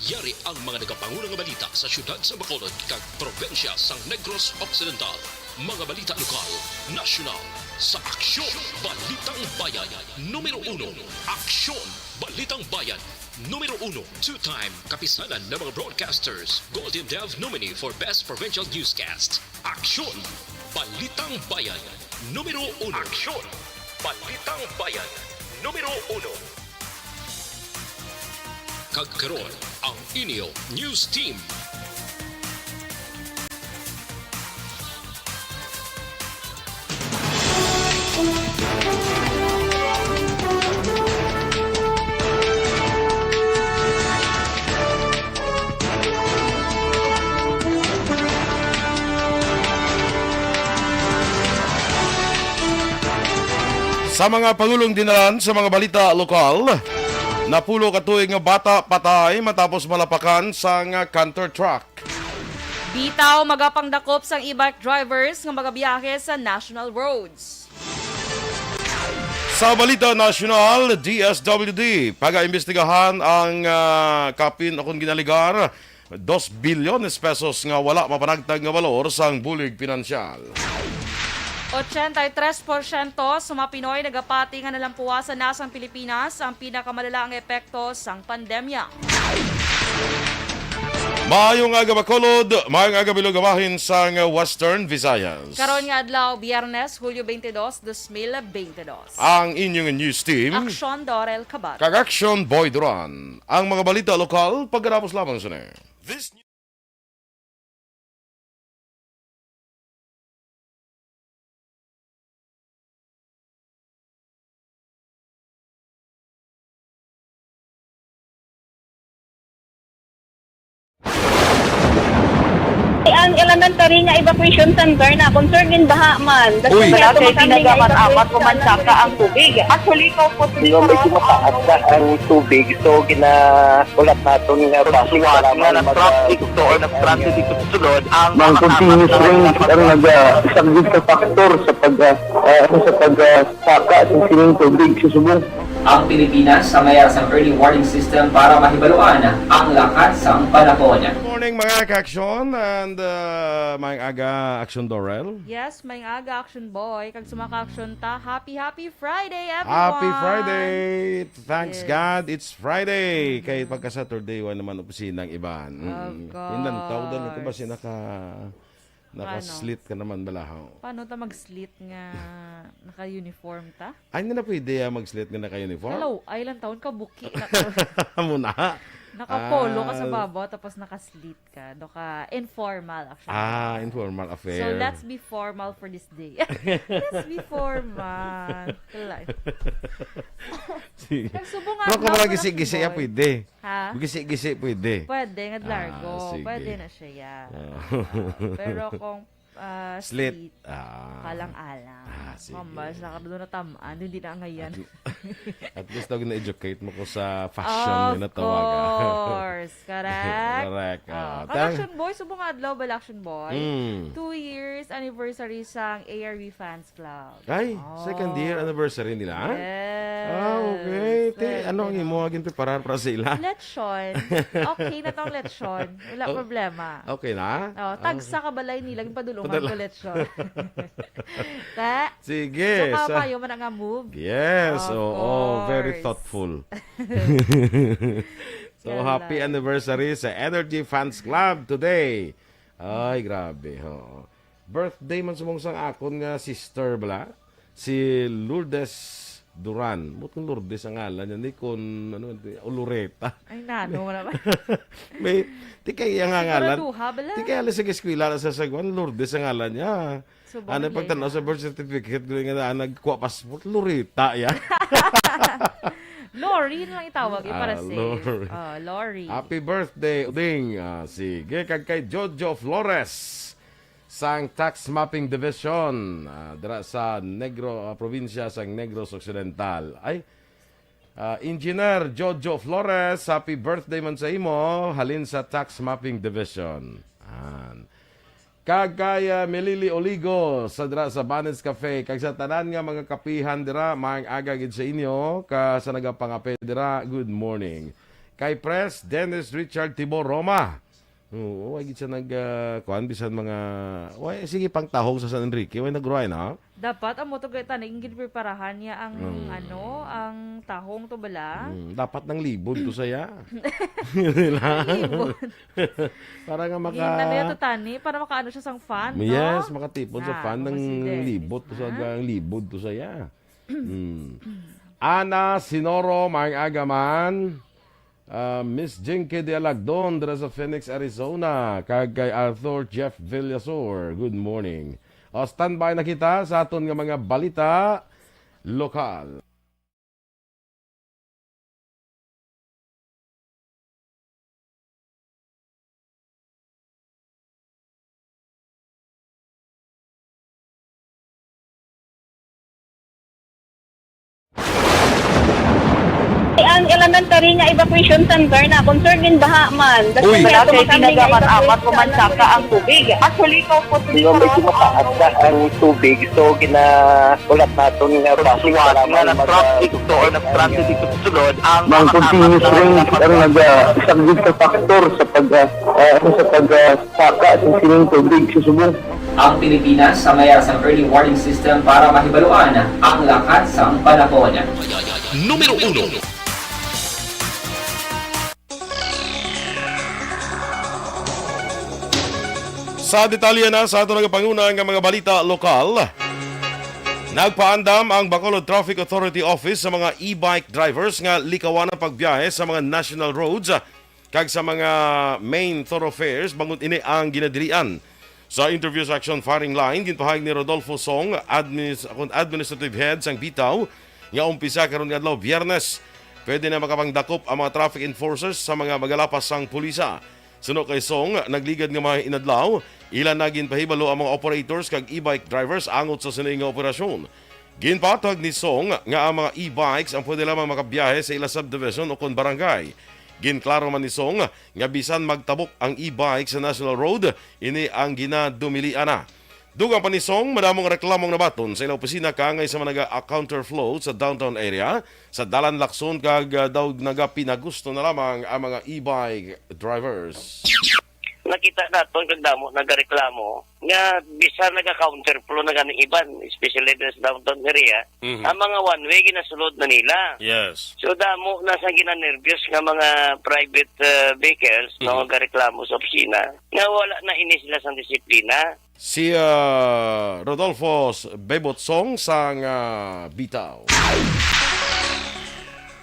Yari ang mga nagapangunang nga balita sa syudad sa Bacolod kag probensya sang Negros Occidental. Mga balita lokal, nasyonal, sa Aksyon Balitang Bayan. Numero 1, Aksyon Balitang Bayan. Numero 1, two-time kapisanan ng mga broadcasters. Golden Dove nominee for Best Provincial Newscast. Aksyon Balitang Bayan. Numero 1. Aksyon Balitang Bayan. Numero 1. Kagkaroon ang inyo News Team. Sa mga pangulong dinalan sa mga balita lokal, napulo katuig nga bata patay matapos malapakan sa nga canter truck. Bitaw magapangdakop sang e-bike drivers nga magabiyahe sa national roads. Sa balita nasyonal, DSWD pag-aimbestigahan ang kapin akong ginaligar 2 bilyon pesos nga wala mapanagtag nga valor sang bulig pinansyal. 83% sa mga Pinoy nagapati nga nalampuasan na sang Pilipinas ang pinakamalala ang epekto sang pandemya. Maayong aga Bacolod, maayong aga Bilogamahin sang Western Visayas. Karon nga adlaw Biyernes, Hulyo 22, 2022. Ang inyong news team, Aksyon Dorel Cabat. Kag-Action Boy Duran. Ang mga balita lokal, pagkatapos lamang sa This Ang elementary nga evacuation center na concern din baha man. Uy. Wala kay pinagamat-amat kumansaka ang tubig. Actually, ko po Yung medyo mataas na ang tubig, so ginaulat natin nga Pasuwat nga nag-trap dito or nag-transit dito sa sulod ang mang continuous range ang nag-subject sa factor sa pagsaka sa sining tubig sa subong. Ang Pilipinas sa mayroon sa early warning system para mahibaluan ang lakas ng panahon. Good morning mga ka-action and mga aga Action Dorel. Yes, may aga Action Boy. Kag sumaka-action ta, happy Friday everyone! Happy Friday! Thanks Yes. God, it's Friday! Kahit pagka Saturday, wala naman opisinang iban. Of course. Inantaw doon ko ba siya naka-slit ka naman balahaw. Paano ta mag-slit nga naka-uniform ta? Ay, hindi na pwede mag-slit nga naka-uniform? Hello, ay ilang taon ka buki. Muna. Naka-polo ka sa babaw tapos naka-slit ka. Doka informal actually. Informal affair. So let's be formal for this day. Let's be formal. Kalay. Sige. Nagsubong nga. Kung ka mga gisi-gisi, pwede. Ha? Gisi-gisi, pwede. Pwede nga largo. sige. Pwede na siya. Yeah. Pero kung Slit. slit, kalang-alang. sige. Mambas, doon na tamaan. Hindi na ngayon. At least daw na-educate mo ko sa fashion na Of tawagan. course. Correct. Correct. Action Boy, subong adlaw ba Action Boy? Mm. 2 years anniversary sang ARV Fans Club. Ay, second year anniversary nila? Yes. Okay. Ano ang imo aging preparar para sa ila? Lechon. Okay na tong lechon. Wala problema. Okay na? Tagsa ka balay nila, padulungan ko lechon. Ta? Sige. So, kapayo man ang move. Yes. Of Very course. thoughtful. So, Yan happy lang. anniversary sa Energy Fans Club today. Ay, grabe. Birthday man sumong sang akon nga sister bala. Si Lourdes Duran. Butong Lourdes ang ngalan niya. Ni kun, Oloreta. Ay, nano, wala ba? May, di kaya nga ngalan. Siguraduha, bala? Di kaya alas sa eskwela sa Sagwan, Lourdes ang ngalan niya. Subong Ano yun pagtanaw na. sa birth certificate, gawin nga nagkuha passport, Loreta yan. Lori na lang itawag yung para safe. Lori. Lori. Happy birthday, Uding. Sige, kag kay Jojo Flores sang Tax Mapping Division dira sa probinsya sang Negros Occidental. Ay, Engineer Jojo Flores, happy birthday man sa imo, halin sa Tax Mapping Division. Kagaya Melili Oligo sa dira sa Banes Cafe, kag sa tanan nga mga kapihan dira, maayong aga gid sa inyo, ka sa nagapangape dira, good morning. kay Pres Dennis Richard Tibor Roma. Oo, wag siya kuan bisan mga sige pang tahong sa San Enrique, way nagruay na. Dapat ang moto gayta ingin preparahan niya ang ang tahong to bala. Dapat ng libod to saya. Libod. Para nga maka Ano tani para makaano siya sang fan, no? Yes, makatipon sa fan ng consider. libot to sa libod to saya. Ana Sinoro maayong agaman. Miss Jinky de Alagdon dira sa Phoenix, Arizona. Kag kay Arthur Jeff Villasor. Good morning. Standby na kita sa aton nga mga balita lokal. Ang elementary nga evacuation center na concern din baha man. Uy, kaya kasi tumakami pinagamat-amat nga kumansaka ang tubig. Actually, ikaw po Yung medyo mataas na ang tubig, so ulat natin nga Pasuwat nga nag-traffic to or nag-transit dito sa sulod ang ng continuous rain ang nag-subject sa factor sa pagsaka sa sining tubig sa subong. Ang Pilipinas sa mayroon sa early warning system para mahibaluan ang lakas ng panahon. Numero 1. Sa detalye na sa ato nagapanguna nga mga balita lokal, nagpaandam ang Bacolod Traffic Authority Office sa mga e-bike drivers nga likawan ang pagbiyahe sa mga national roads kag sa mga main thoroughfares bangon ini ang ginadilian. Sa interview sa Action Firing Line, ginpahayag ni Rodolfo Song, administrative head sang Bitaw, nga umpisa karon nga adlaw Biyernes. Pwede na makapangdakop ang mga traffic enforcers sa mga magalapas sang pulisa. Suno kay Song, nagligad nga mga inadlaw, ilan na ginpahibalo ang mga operators kag e-bike drivers angot sa sining nga operasyon. Ginpatag ni Song nga ang mga e-bikes ang pwede lamang makabiyahe sa ila subdivision o kon barangay. Ginklaro man ni Song nga bisan magtabok ang e-bike sa National Road, ini ang ginadumilian na. Dugang pa ni Song, madamong reklamong nabaton sa ilang opisina kaangay sa mga counterflow sa downtown area, sa Dalan Lacson kag daw nagapinagusto na lamang ang mga e-bike drivers. Nakita naton kag damo nagareklamo nga bisan naga-counterflow na ganing iban, especially sa downtown area, ang mga one-way ginasulod na nila. Yes. So damo na sa ginanervyos nga mga private vehicles na nagareklamo sa opisina nga wala na ini sila sa disiplina. Si Rodolfo Bebot Song sang Bitaw.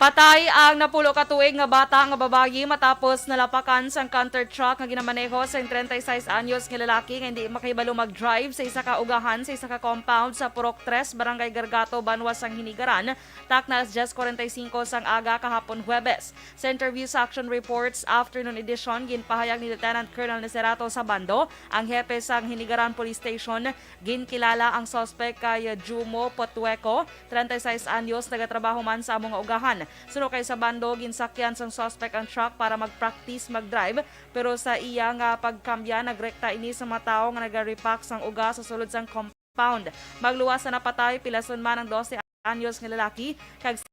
Patay ang napulo ka tuig nga bata nga babayi matapos nalapakan sang counter truck nga ginamaneho sa 36 anyos nga lalaki nga hindi makahibalo mag-drive sa isa ka ugahan sa isa ka compound sa Purok 3, Barangay Gargato, Banwas sang Hinigaran, takna alas 10:45 sang aga kahapon Huwebes. Sa interview sa Action Reports Afternoon Edition, ginpahayag ni Lieutenant Colonel Necerato Sabando, ang hepe sang Hinigaran Police Station, ginkilala ang suspect kay Jumo Potueco, 36 anyos, nagatrabaho man sa among ugahan. Suno kay Sabando, ginsakyan sang suspect ang truck para mag-practice mag-drive, pero sa iya nga pagkambya nagrekta ini sa mga tao nga nagaripak sang uga sa sulod sang compound. Magluwas na napatay pilason man ang 12 anyos nga lalaki kag si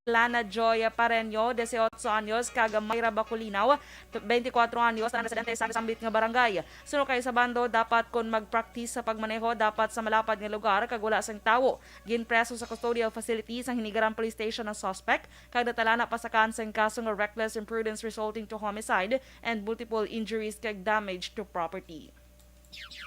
Clara Joy Pareño, 18 anyos, kag Mayra Baculinaw, 24 anyos, na residente sa Sambit nga barangay. Suno kay Sabando, dapat kon mag-practice sa pagmaneho dapat sa malapad nga lugar kag wala sang tawo. Ginpreso sa custodial facilities ang Hinigaran Police Station ng suspect kag natala na pasakan sa kaso nga reckless imprudence resulting to homicide and multiple injuries kag damage to property.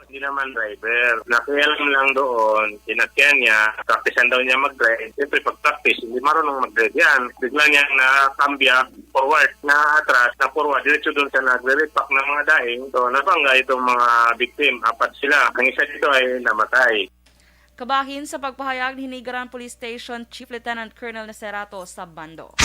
Hindi naman driver. Nakialam lang doon, sinakyan niya, practicean daw niya mag-drive. Siyempre pag-practice, hindi marunong mag-drive yan. Bigla niya nakambya forward, na atras, na forward. Diretso doon sa nagre-repack ng mga daing. So nabangga itong mga victim, 4 sila. Ang isa dito ay namatay. Kabahin sa pagpahayag ni Hinigaran Police Station Chief Lieutenant Colonel Necerato Sabando.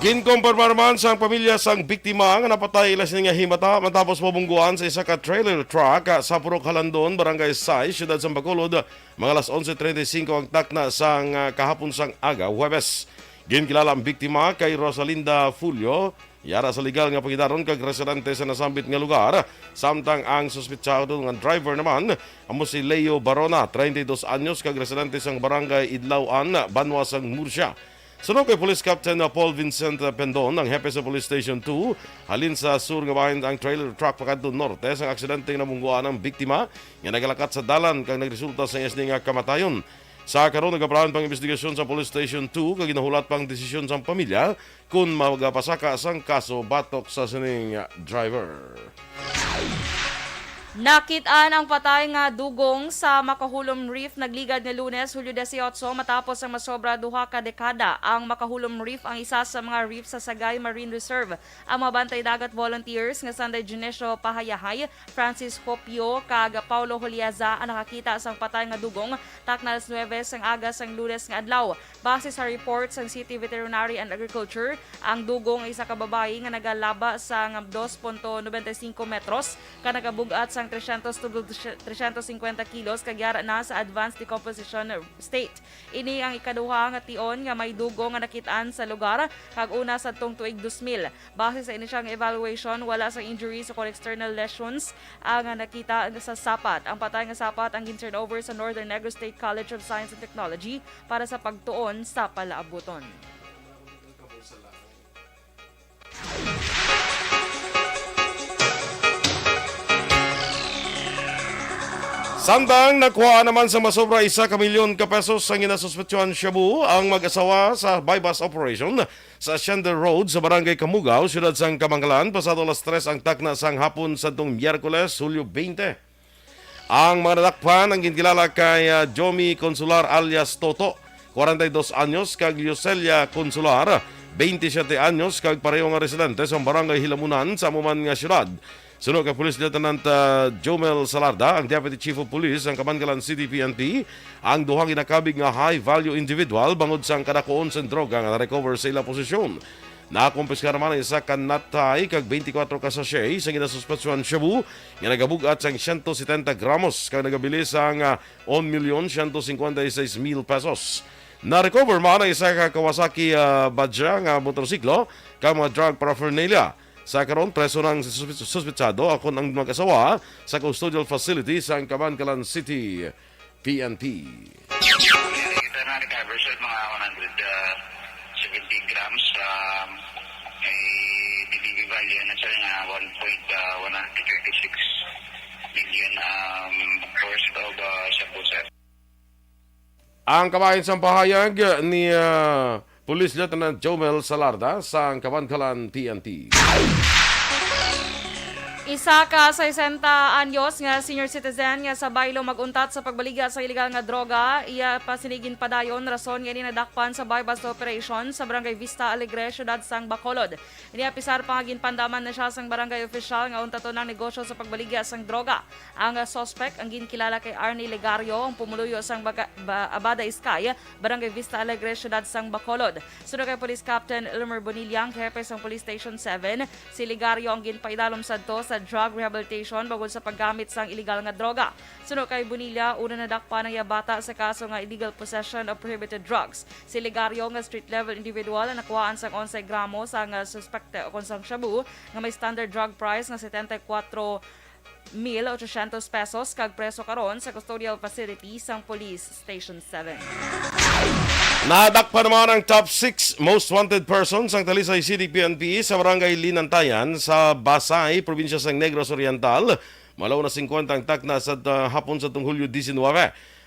Ginkompormar man sa pamilya sang biktima nga napatay ila nga himata matapos mabungguan sa isa ka trailer truck sa Purok Halandon, Barangay 6, Siyudad sang Bacolod, mga alas 11:35 ang takna sang kahapon sang aga, Huwebes. Ginkilala ang biktima kay Rosalinda Fulio, yara sa legal nga pagidaron kag residente sa nasambit nga lugar, samtang ang suspetsado nga driver naman amo si Leo Barona, 32 anyos, kag residente sang Barangay Idlawan, Banwas sang Murcia. Sunod kay Police Captain Paul Vincent Pendon, ang hepe sa Police Station 2, halin sa sur nga bahin ang trailer truck pakadto norte sa aksidente nga namungguan ang biktima nga nagalakat sa dalan kang nagresulta sa isning nga kamatayon. Sa karon nagaprahan pang investigasyon sa Police Station 2 kag ginahulat pang desisyon sa pamilya kung magapasaka sang kaso batok sa sining driver. Nakitaan ang patay nga dugong sa Makahulom Reef nagligad nga Lunes, Hulyo 18 matapos ang masobra duha ka dekada. Ang Makahulom Reef ang isa sa mga reef sa Sagay Marine Reserve. Ang mga bantay dagat volunteers nga Sunday Ginesio Pahayahay, Francis Hopio kag Paulo Juliaza ang nakakita sang patay nga dugong takna alas 9 sang aga sang Lunes nga adlaw. Base sa reports sang City Veterinary and Agriculture, ang dugong ay isa ka babae nga nagalaba sa 2.95 metros ka nagabugat sang 300 to 350 kilos kagyara na sa advanced decomposition state. Ini ang ikaduha nga tion nga may dugo nga nakitaan sa lugar kag una sa tuig 2000. Base sa inisyang evaluation, wala sa injuries o external lesions ang nakita sa sapat. Ang patay nga sapat ang turn over sa Northern Negros State College of Science and Technology para sa pagtuon sa palaabuton. Samtang nakuha naman sa masobra 1 milyon ka pesos ang inasuspetsyohan shabu ang mag-asawa sa bypass operation sa Shender Road sa Barangay Kamugaw, siyudad sang Kamangkalan, pasado alas 3 ang takna sang hapon sa itong Miyerkules, Hulyo 20. Ang mga nadakpan ang ginkilala kay Jomi Consular alias Toto, 42 anyos, kag Yoselia Consular, 27 anyos, kag pareho nga residente sa Barangay Hilamunan sa amuman nga siyudad. Sunod kay Police Lieutenant Jomel Salarda, ang Deputy Chief of Police ng Kamangalan City PNP, ang duhang inakabig nga high-value individual bangod sa kadakuon sa droga nga na-recover sa ilang posisyon. Nakumpiskar naman ang isa ka natay kag 24 ka sachet sa ginasuspetsyohan shabu nga nagabugat sang 170 gramos kag nagabili sang 1,156,000 pesos. Na-recover man ang isa ka Kawasaki Badja nga motorsiklo kag mga drug paraphernalia. Sa karon preso ng suspetsado akon ang mag-asawa sa custodial facility sa Kamankalan City PNP. Kita na recover sa mga 170 grams may DDB value na siya nga 1.136 million worth of shabu, sir. Ang kabahin sa pahayag ni Police Lieutenant Jomel Salarda sa Kamankalan PNP. Isa ka 60 anyos nga senior citizen nga sa baylo maguntat sa pagbaliga sa illegal nga droga, iya pasinigin padayon rason nga nadakpan sa bypass operation sa Barangay Vista Alegre, syudad sang Bacolod. Iniya pisar pangagin pandaman na siya sang barangay official nga untaton ng negosyo sa pagbaliga sang droga. Ang suspect ang ginkilala kay Arnie Legario, ang pumuluyo sang Abada Iskay, Barangay Vista Alegre, syudad sang Bacolod. Sunod kay Police Captain Elmer Bonillang, hepe sang Police Station 7, si Legario ang ginpaidalom sadto sa drug rehabilitation bagod sa paggamit sang illegal nga droga. Sunod kay Bonilla, una nadakpan ang yabata sa kaso nga illegal possession of prohibited drugs. Si Legario nga street level individual ang nakuhaan sang 11 gramo sang suspekte o konsang shabu nga may standard drug price nga 74,800 pesos kag preso karon sa custodial facility sang Police Station 7. Nadakpan naman ang top 6 most wanted persons ang Talisay City PNP sa Barangay Linantayan sa Basay, probinsya sang Negros Oriental. Malaw na 50 ang takna sa hapon sa Hulyo 19.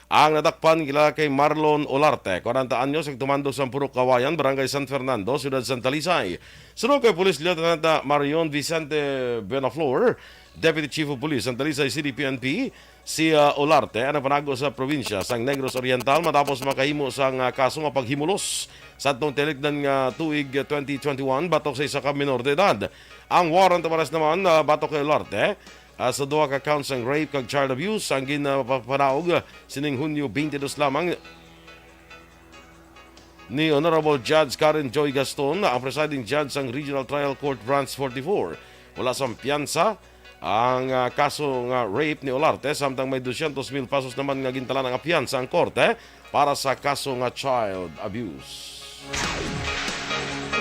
Ang nadakpan kilala kay Marlon Olarte, 40 anyos, ang tumando sa Purok Kawayan, Barangay San Fernando, Ciudad San Talisay. Sunod kay Police Lieutenant Marion Vicente Benaflor, Deputy Chief of Police ng Talisay City PNP, si Olarte ang panago sa probinsya sang Negros Oriental matapos makahimo sang kaso nga paghimulos sa atong tilikdan nga tuig 2021 batok sa isa ka minor de edad. Ang warrant pares naman batok kay Olarte sa duha ka counts ng rape kag child abuse ang ginapapanaog sining Hunyo 22 lamang ni Honorable Judge Karen Joy Gaston, ang presiding judge ng Regional Trial Court Branch 44. Wala sang piyansa ang kaso nga rape ni Olarte, samtang may 200,000 pesos naman nga gintalan ang piyansa ang korte para sa kaso nga child abuse.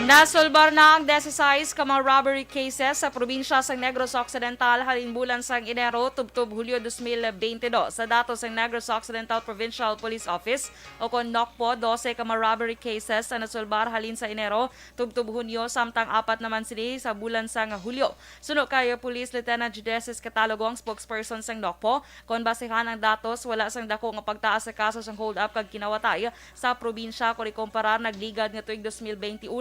Nasulbar na ang 16 ka mga robbery cases sa probinsya sa Negros Occidental halimbulan sa Enero tubtob Hulyo 2022. Sa datos ng Negros Occidental Provincial Police Office o kon NOCPO, 12 ka mga robbery cases sa nasulbar halin sa Enero tubtob Hunyo samtang 4 naman sila sa bulan sa Hulyo. Suno kay Police Lieutenant Judeces Catalogo ang spokesperson sa NOCPO kon basihan ang datos wala sang dako nga pagtaas sa kaso sang hold up kag kinawatay sa probinsya kung ikumparar nagligad nga tuig 2021.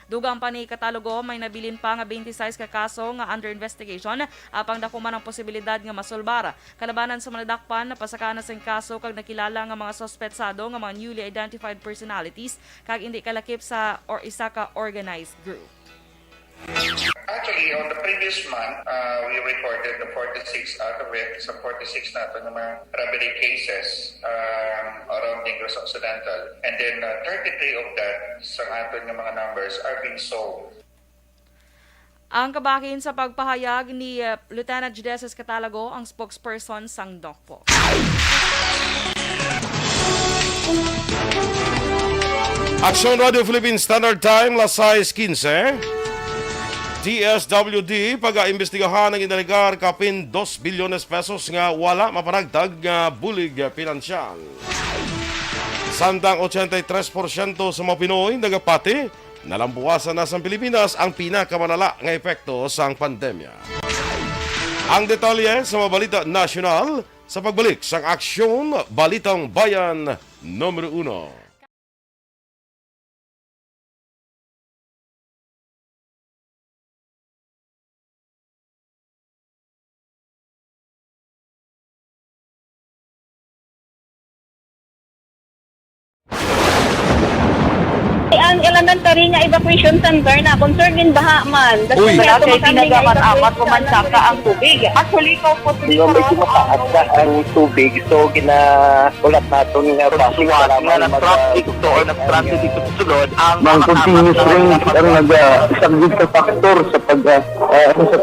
Dugang pa ni Catalogo may nabilin pa nga 26 ka kaso nga under investigation apang dako man ang posibilidad nga masulbar. Kalabanan sa manadakpan napasakana sa kaso kag nakilala nga mga sospetsado nga mga newly identified personalities kag hindi kalakip sa or isa ka organized group. Actually, on the previous month, we recorded the 46 out of it. Sa 46 natin ng mga robbery cases around Negros Occidental. And then 33 of that, sa atin ng mga numbers, are being solved. Ang kabakin sa pagpahayag ni Lieutenant Judeces Catalogo ang spokesperson sang DOCPO. Aksyon Radio Philippines Standard Time, las 6:15. DSWD pag-aimbestigahan ng inaligar kapin 2 bilyones pesos nga wala mapanagdag nga bulig pinansyal. Sandang 83% sa mga Pinoy nagapati nalambuwasan na sa Pilipinas ang pinakamalala nga epekto sa pandemya. Ang detalye sa mga balita nasyonal sa pagbalik sa Aksyon Balitang Bayan numero 1. Ang elementary nga evacuation center na concern din baha man. Uy. Kaya pinagamat-amat kumansaka ang tubig. Actually, ikaw po Yung medyo mataas na ang tubig, so ginaulat natin nga pasiwat nga nag-traffic to or nag-transit dito sa sulod. Ang continuous range ang nag-isaglit sa factor sa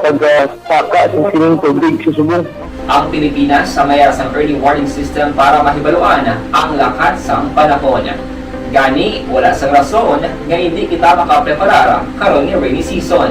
pagsaka sa sining tubig sa subong. Ang Pilipinas sa mayroon ng early warning system para mahibaluan ang lakas ng panahon. Gani, wala sang rason nga hindi kita makapreparar karon ni rainy season.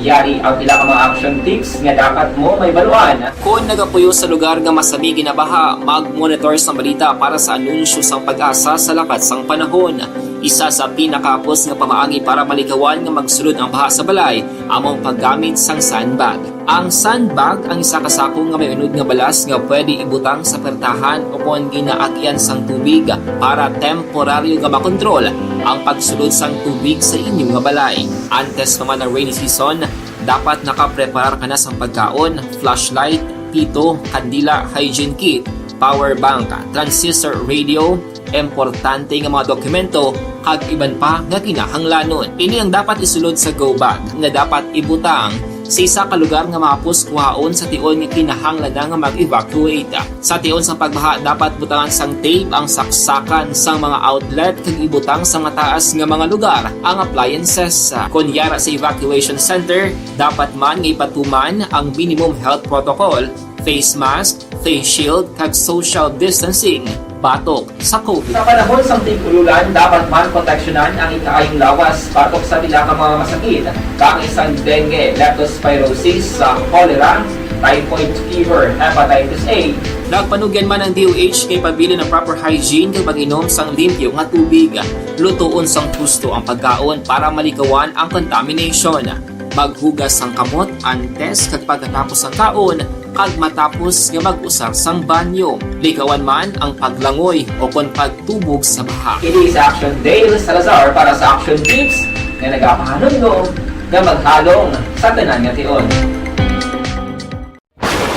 Yari ang pila ka mga action tips nga dapat mo may baluan. Kung nagapuyo sa lugar nga masabi ginabaha, mag-monitor sa balita para sa anunsyo sang pag-asa sa lakas sang panahon. Isa sa pinakapos nga pamaagi para malikawan nga magsulod ang baha sa balay, among paggamit sang sandbag. Ang sandbag ang isa kasako nga may unod nga balas nga pwede ibutang sa pertahan o kung ginaagyan sang tubig para temporaryo nga makontrol ang pagsulod sang tubig sa inyong nga balay. Antes naman ng rainy season, dapat nakapreparar ka na sang pagkaon, flashlight, pito, kandila, hygiene kit, power bank, transistor radio, importante nga mga dokumento kag iban pa nga kinahanglanon. Ini ang dapat isulod sa go bag nga dapat ibutang sa isa ka lugar nga mapos kuhaon sa tion nga kinahanglan nga mag-evacuate. Sa tion sa pagbaha dapat butangan sang tape ang saksakan sang mga outlet kag ibutang sa mataas nga mga lugar ang appliances. Kunyara sa evacuation center, dapat man nga ipatuman ang minimum health protocol, face mask, face shield kag social distancing batok sa COVID. Sa panahon sa tig-ululan, dapat man proteksyonan ang ikaayong lawas batok sa pila ka mga masakit, kang isang dengue, leptospirosis, cholera, typhoid fever, hepatitis A. Nagpanugyan man ang DOH kay pabili ng proper hygiene kay pag-inom sang limpyo nga tubig. Lutuon sang gusto ang pagkaon para malikawan ang contamination. Maghugas sang kamot antes kag pagkatapos ang kaon kag matapos nga mag-usar sang banyo. Likawan man ang paglangoy o kon pagtubog sa baha. It is Action Dale Salazar para sa Action Tips nga nagapahanong nga maghalong sa tanan nga tion.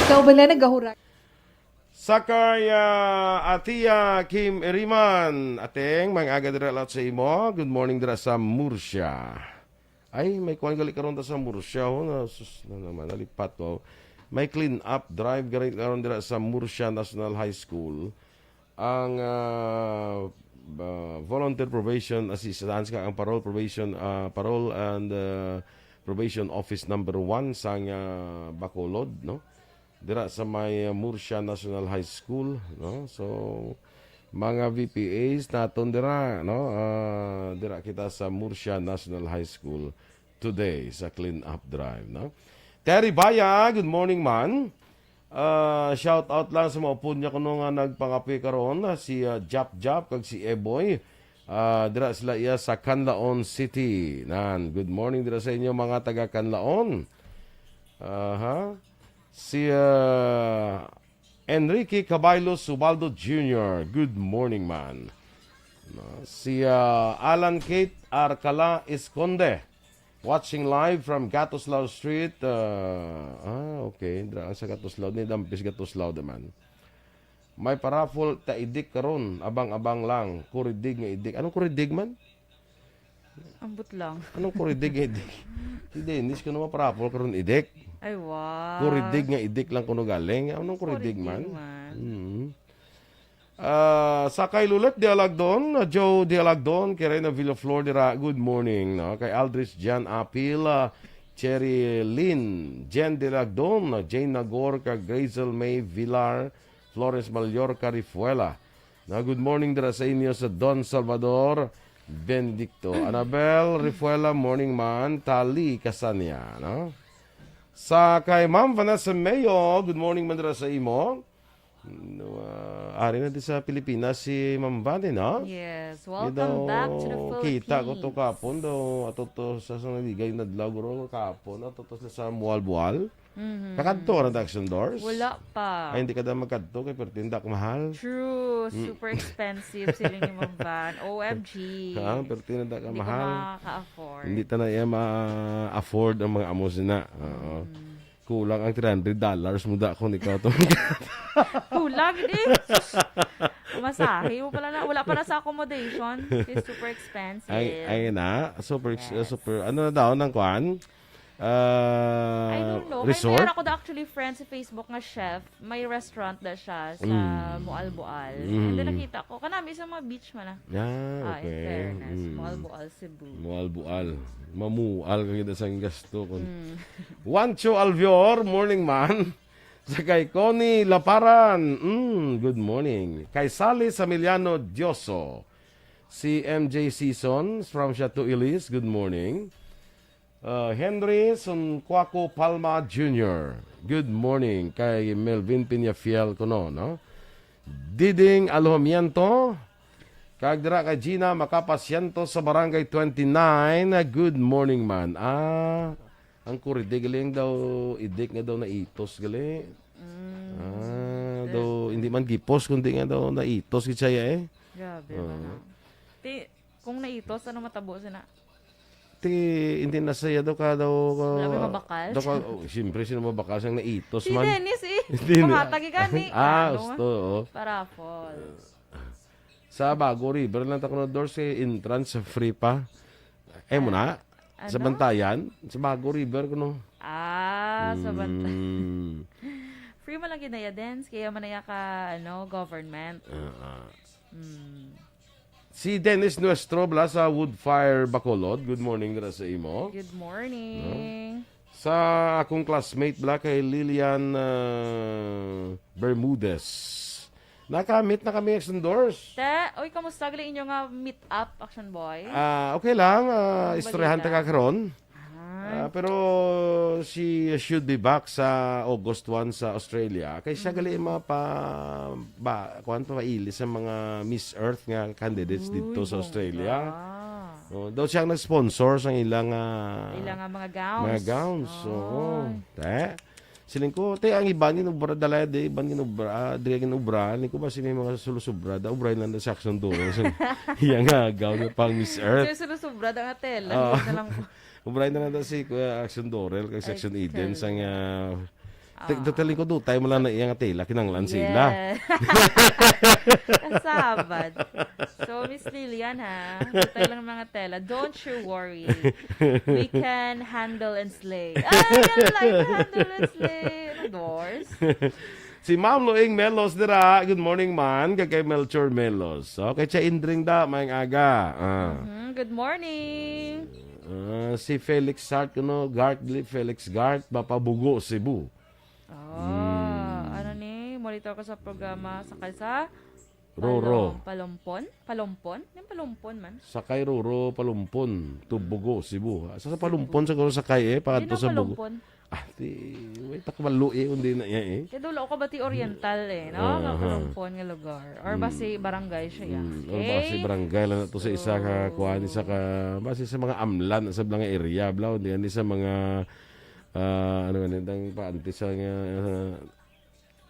Ikaw ba na nagahura? Sakay Atia Kim Eriman. Ateng, mga aga dira lahat sa imo. Good morning dira sa Murcia. Ay, may kuwan gali karon ta sa Murcia. Sus na naman, nalipat ko. May clean up drive karon dira sa Murcia National High School. Ang volunteer probation assistance ka ang parole probation parole and probation office number 1 sang Bacolod, no? Dira sa may Murcia National High School, no? So mga VPAs naton dira, no? Dira kita sa Murcia National High School today sa clean up drive, no? Terry Baya, good morning man. Shout out lang sa mga punya ko nga nagpangapi karon, si Jap Jap kag si Eboy. Dira sila iya sa Canlaon City. Good morning dira sa inyo mga taga Canlaon. Si Enrique Caballo Subaldo Jr. Good morning man. Si Alan Kate Arcala Esconde. Watching live from Gatoslaw Street. Okay. Dra sa Gatoslaw ni Dampis Gatoslaw naman. May paraffol ta idik karon, abang-abang lang. Kuridig nga idik. Anong kuridig man? Ambot lang. Anong kuridig nga idik? Si Dennis kuno paraffol karon idik. Ay, wow. Kuridig nga idik lang kuno galing. Anong kuridig man? Sa kay Lulet Dialagdon, Joe Dialagdon, kay Reyna Villaflor dira, good morning, no? Kay Aldrich Jan Apil, Cherry Lynn, Jen Dialagdon, Jane Nagor, kay Grazel May Villar, Flores Mallorca Rifuela. Na good morning dira sa inyo sa Don Salvador Benedicto. Annabel Rifuela, morning man, Tali Casania, no? Sa kay Ma'am Vanessa Mayo, good morning man dira sa imo. Ari na sa Pilipinas si Ma'am Vane, no? Yes, welcome back to the Philippines. Kita ko to kapon do ato to sa naligay na dlaguro kapon ato to sa Mualbual. Kakadto na Action Doors? Wala pa. Ay hindi ka daw magkadto kay pertindak mahal. True, super expensive sila ni Ma'am Van. OMG. Pertindak ka Hindi mahal. ko makaka-afford. Hindi ta na iya ma-afford ang mga amos na. Kulang ang $300 muda ko ni ikaw to. Kulang, eh. Masahe mo pala na. Wala pa na sa accommodation. It's super expensive. Ay na, super, ano na daw ng kwan? I don't know. Resort? Mayroon ako da actually friend sa Facebook nga chef. May restaurant na siya sa Mualbual. And then nakita ko. Kanami sa mga beach man. Yeah, In okay. fairness. Mualbual, Cebu. Mualbual. Mamual kang ita sang gasto ko. Juancho Alvior, morning man. Sa kay Connie Laparan, good morning. Kay Sally Samiliano Dioso. Si MJ Season from Chateau Ilis, good morning. Henry Sunquaco Palma Jr. Good morning kay Melvin Piñafiel kuno, no? Diding Alhomiento kag dira kay Gina Makapasyento sa Barangay 29. Good morning man. Ang kuridig galing daw idik nga daw na itos gali. Daw hindi man gipos kundi nga daw na itos gitsaya eh. Grabe kung naitos ano matabo sina? Hindi nasaya daw ka daw. Wala may mabakal? Siyempre, sino mabakal siyang naitos Si man. Dennis eh. Hindi na. Mahatagi ka ni. Gusto. Paraffol. Sa Bago River lang tako na doors entrance free pa. Mo na. Sa Bantayan. Sa Bago River kuno. Sa Bantayan. Free mo lang ginaya dance. Kaya manaya ka, government. Si Dennis Nuestro bla sa Woodfire Bacolod. Good morning dira sa imo. Good morning. Sa akong classmate bla kay Lilian Bermudez. Nakamit na kami Action Doors. Oy, kamusta gali inyo nga meet up, Action Boy? Okay lang. Istoryahan ta karon. Pero she should be back sa August 1 sa Australia. Kaya siya gali kuwan pa maili sa mga Miss Earth nga candidates dito sa Australia. Daw siyang nag-sponsor sa ilang mga gowns. Mga gowns. Siling ko, ang iban ginubra dala de, iban ginubra, dire ginubra, ni ko ba si may mga sulusubra, da ubray lang sa Action Doors. Iya nga gown pang Miss Earth. Sulusubra da nga tela, na lang ko. Ubray na lang si Kuya Action Dorel kay Section Eden sang Dataling ko do tayo mo lang na iyang tela kinanglan sila. Kasabad. So Miss Lilian ha, tayo lang mga tela. Don't you worry. We can handle and slay. Handle and slay. Doors. Si Ma'am Loing Melos dira. Good morning man kay Melchor Melos. Okay, siya indring da maayong aga. Good morning. Si Felix Hart Felix Gart Mapabugo Cebu. Ano ni? Monitor ko sa programa sa kalsa? Roro. Palompon? Yung palompon man. Sakay Roro, Palumpon, Tubugo, Cebu. Sa Palumpon siguro sakay Hindi pagadto na sa Bugo. palompon. May takbalo undi na iya Kaya dulo ko ba ti Oriental no? Nga palompon nga lugar. Or basi barangay siya. O base barangay lang na to sa isa ka kuan isa ka base sa mga amlan sa mga area blaw di sa mga ano man itang paanti sa nga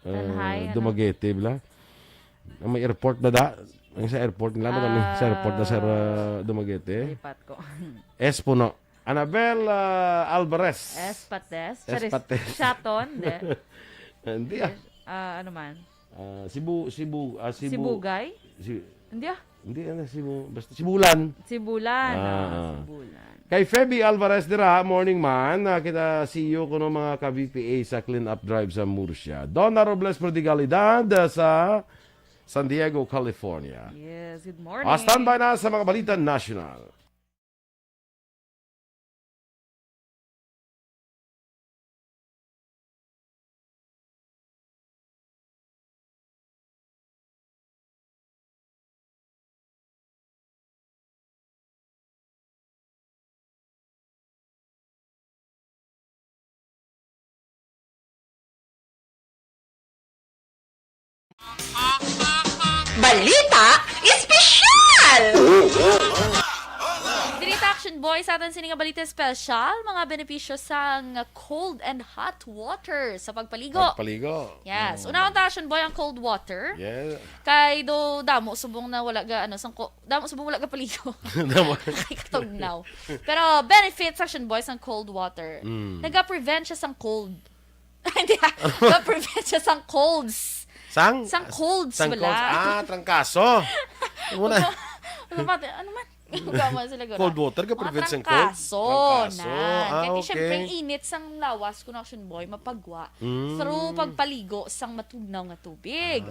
Tanhay, Dumaguete bla. Ang may airport na da. Ang sa airport nila sa airport na sa Dumaguete. Lipat ko. S puno. Annabel Alvarez. Espates. Espates. Chaton. Hindi Ano man? Sibugay. Hindi Hindi Cebu. Basta Sibulan. Sibulan. Ah. Sibulan. Kay Feby Alvarez dira, morning man. Kita see you kuno mga ka-VPA sa clean up drive sa Murcia. Donna Robles Prodigalidad sa San Diego, California. Yes, good morning. Standby na sa mga balita national. Balita Espesyal! Dirita Action Boy sa atin sininga balita special, mga benepisyo sa cold and hot water sa pagpaligo. Pagpaligo. Yes. Una ang Action Boy ang cold water. Yeah. Kay do damo subong na wala ga damo subong wala ga paligo. Kay katugnaw. Pero benefits Action Boy ang cold water. Naga-prevent siya sang cold. Hindi. Naga-prevent siya sang colds. Sang colds sang wala. colds. Trangkaso. Muna. Ano man? Gama sila gura. Cold water ka prevent sang cold. Trangkaso. Kaya Okay. siyempre init sang lawas kung Action Boy mapagwa through pagpaligo sang matugnaw nga tubig.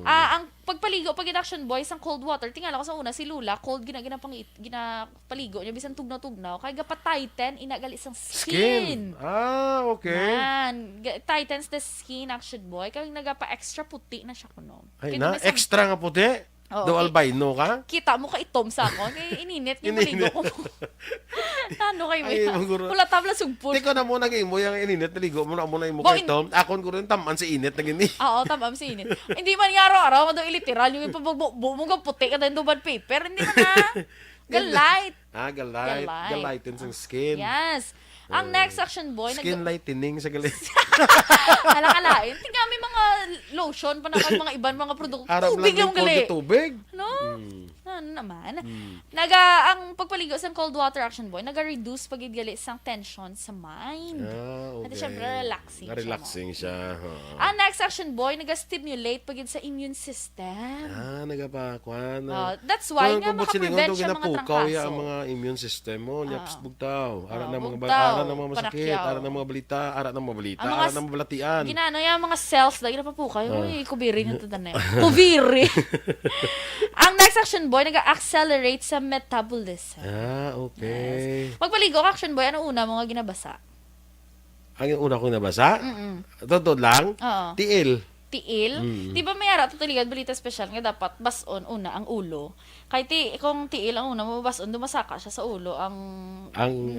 Ang pagpaligo pag Action Boy sang cold water, tingala ko sa una si Lula, cold ginapaligo niya bisan tugnaw-tugnaw kay gapa-tighten inagali sang skin. Okay. Man, tightens the skin Action Boy kay nagapa-extra puti na siya kuno. Ay na, extra nga puti. Oo, Do albino ka? Kita mo ka itom sa ako. Kaya ininit yung maligo ko. Ano kayo mo Ay, yan? maguro. Wala tabla sugpon. Hindi ko na muna mo yung ininit, naligo mo na muna yung Bo, mukha ito. Akon ko rin taman sa init na gini. Oo, tamam si init. Hindi man yung araw-araw, mado iliteral, yung ipabagbo mo ka puti ka din duban paper. Hindi man na. Galite. Galite. Galite sa skin. Yes. Ang next Action Boy, Skin lightening sa galit. Alakalain. Tingnan may mga lotion pa na mga ibang mga produkto. Arab Tubig lang yung gali. tubig. No? Ano naman? Ang pagpaligo sa cold water Action Boy, naga-reduce pagidgali sang tension sa mind. Okay. At syempre, relaxing relaxing siya. Ang next Action Boy, naga-stimulate pagid sa immune system. Nagapakwan. That's why nga makaprevent siya mga trangkaso. ang mga immune system mo. Nyaps bugtaw. Ara na mga bugtaw. ara na mga masakit. Panakyaw. Ara na mga balita. Ara na mga balita. Ang mga Ara na mga balatian. Ginano yung mga cells lagi na papukay. Uy, kubiri nito na kubiri. Ang next Action Boy, nag-accelerate sa metabolism. Okay. Yes. Magpaligo ka, Action Boy, ano una mga ginabasa? Ang una kong nabasa? Totoo lang? Oo. Tiil. Di ba may ara tutuligad balita special nga dapat bason una ang ulo. Kay kung tiil ang una mo bason dumasaka siya sa ulo ang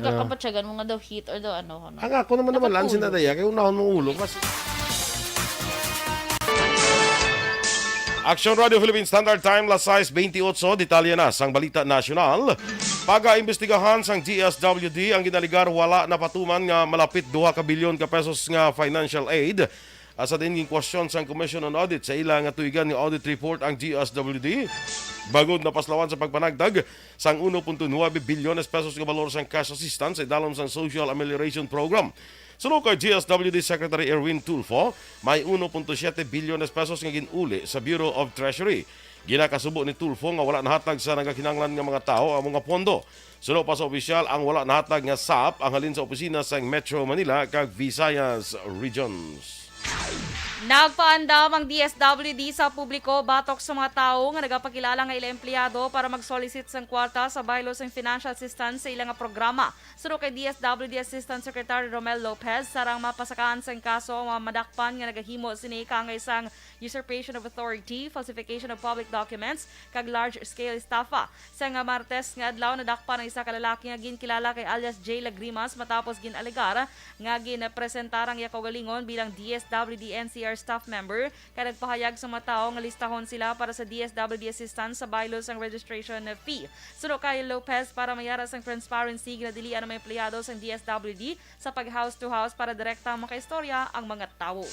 kakapatsyagan mo nga daw heat or daw ano. Ang ako naman lansin na daya kaya unahon mong ulo kasi Action Radio Philippine Standard Time, las 6:28, detalye na sang balita nasyonal. Pag-aimbestigahan sang GSWD ang ginaligar wala na patuman nga malapit 2 ka bilyon ka pesos nga financial aid. Asa din yung question sang Commission on Audit sa ilang nga tuigan ni audit report ang GSWD. Bagod na paslawan sa pagpanagdag sang 1.9 bilyones pesos nga balor sang cash assistance sa dalom sang Social Amelioration Program. Sunod kay GSWD Secretary Erwin Tulfo, may 1.7 bilyones pesos nga ginuli sa Bureau of Treasury. Ginakasubo ni Tulfo nga wala nahatag sa nagakinanglan nga mga tao ang mga pondo. Sunod pa sa opisyal, ang wala nahatag nga SAP ang halin sa opisina sa Metro Manila kag Visayas Regions. Nagpaandam ang DSWD sa publiko batok sa mga tao nga nagapakilala nga ilang empleyado para mag-solicit sang kwarta sa bylaws ng financial assistance sa ilang nga programa. Suro kay DSWD Assistant Secretary Romel Lopez, sarang mapasakaan sang kaso ang mga madakpan nga nagahimo sini kangay sang usurpation of authority, falsification of public documents, kag large-scale estafa. Sa nga Martes nga adlaw nadakpan ang isa ka lalaki nga ginkilala kay alias J. Lagrimas matapos ginalegar nga ginapresentarang iya kaugalingon bilang DSWD NCR staff member kaya nagpahayag sa mga tao nga listahon sila para sa DSWD assistance sa bylaws ang registration fee. Suno kay Lopez para mayara sang transparency ginadilian ng mga empleyado sa DSWD sa pag-house to house para direkta makaistorya ang mga tao.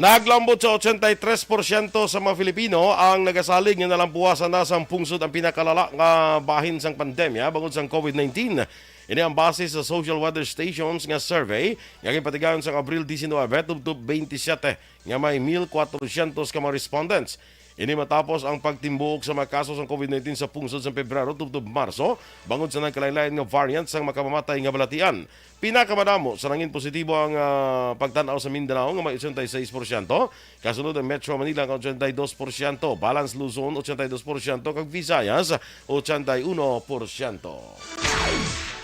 Naglambot sa 83% sa mga Filipino ang nagasalig nga nalampuasan na sang pungsod ang pinakalala nga bahin sang pandemya bangod sang COVID-19. Ini ang base sa Social Weather Stations nga survey nga gipatigayon sa Abril 19 tubtob 27 nga may 1,400 ka mga respondents. Ini matapos ang pagtimbuok sa mga kaso ng COVID-19 sa pungsod sa Pebrero tubtob Marso bangod sa nagkalain-lain nga variant sang makamamatay nga balatian. Pinakamadamo sa nangin positibo ang pagtanaw sa Mindanao nga may 86%, kasunod ang Metro Manila nga 82%, Balance Luzon 82%, kag Visayas 81%.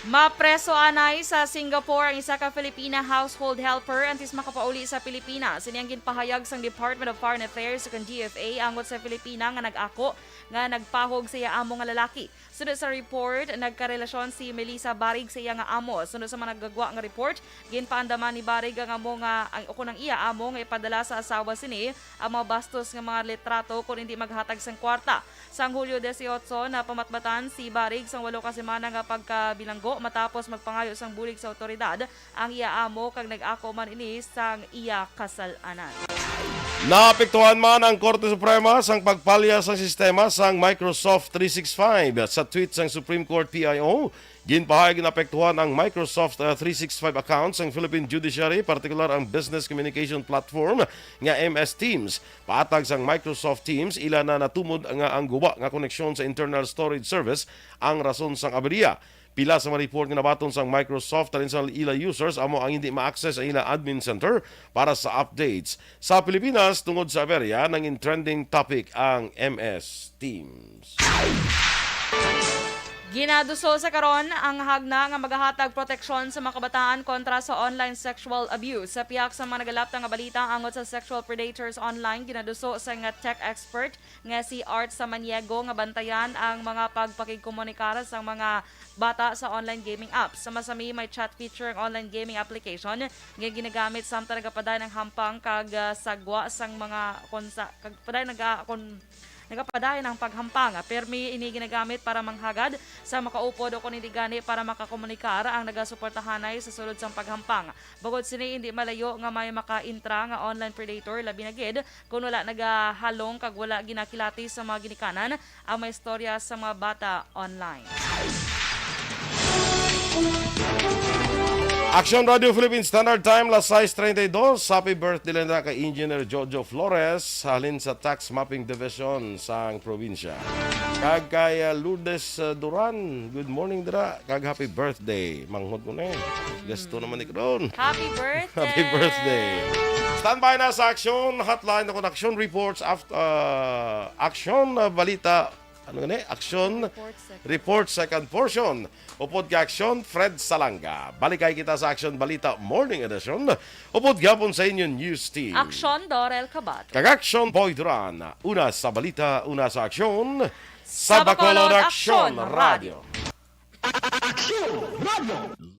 Mapreso anay sa Singapore ang isa ka Filipina household helper antes makapauli sa Pilipinas. Ini ang ginpahayag sang Department of Foreign Affairs sa DFA angot sa Pilipina nga nag-ako nga nagpahog sa iya amo nga lalaki. Sunod sa report, nagkarelasyon si Melissa Barig sa iya nga amo. Sunod sa mga nagagwa nga report, ginpaandaman ni Barig ang amo nga ang uko ng iya amo nga ipadala sa asawa sini ang mga bastos nga mga litrato kung hindi maghatag sang kwarta. Sang Hulyo 18 na pamatbatan si Barig sang 8 ka semana nga pagkabilanggo matapos magpangayo sang bulig sa otoridad ang iya amo kag nag-ako man ini sang iya kasalanan. Naapektuhan man ang Korte Suprema sang pagpalya sang sistema sang Microsoft 365. Sa tweet sang Supreme Court PIO, ginpahayag na apektuhan ang Microsoft 365 accounts ang Philippine Judiciary, partikular ang Business Communication Platform nga MS Teams. Paatag sang Microsoft Teams, ila na natumod nga ang guba nga koneksyon sa internal storage service ang rason sang aberya. Pila sa mga report nga nabaton sang Microsoft talin sa ila users amo ang hindi ma-access ang ila admin center para sa updates. Sa Pilipinas, tungod sa aberya, nanging trending topic ang MS Teams. Ginadusol sa karon ang hagna nga maghahatag proteksyon sa mga kabataan kontra sa online sexual abuse. Sa piyak sa mga nagalaptang nga balita angot sa sexual predators online, ginaduso sa nga tech expert nga si Art Samaniego nga bantayan ang mga pagpakigkomunikar sa mga bata sa online gaming apps. Sa masami may chat feature ang online gaming application nga ginagamit samtang nagapaday ng hampang kag sagwa sang mga kag paday nagapadayon ang paghampang. Permi ini ginagamit para manghagad sa makaupod o kung hindi gani para makakomunikar ang nagasuportahanay sa sulod sang paghampang. Bukod sini hindi malayo nga may maka-intra nga online predator labi na gid kung wala nagahalong kag wala ginakilati sa mga ginikanan ang may istorya sa mga bata online. Action Radio Philippines Standard Time, las 6:32. Happy birthday lang na kay Engineer Jojo Flores, halin sa Tax Mapping Division sa probinsya. Kag kay Lourdes Duran, good morning dira. Kag happy birthday. Manghod ko na eh. Gusto naman ni Kron. Happy birthday! Happy birthday. Standby na sa Action Hotline ako Action Reports after Action Balita. Ano nga Action Report second portion. Upod ka Action Fred Salanga. Balikay kita sa Action Balita Morning Edition. Upod gapon sa inyong news team. Action Dorel Cabat. Kag Action Boy Duran. Una sa balita, una sa aksyon. Sa Bacolod Action Radio. Action Radio.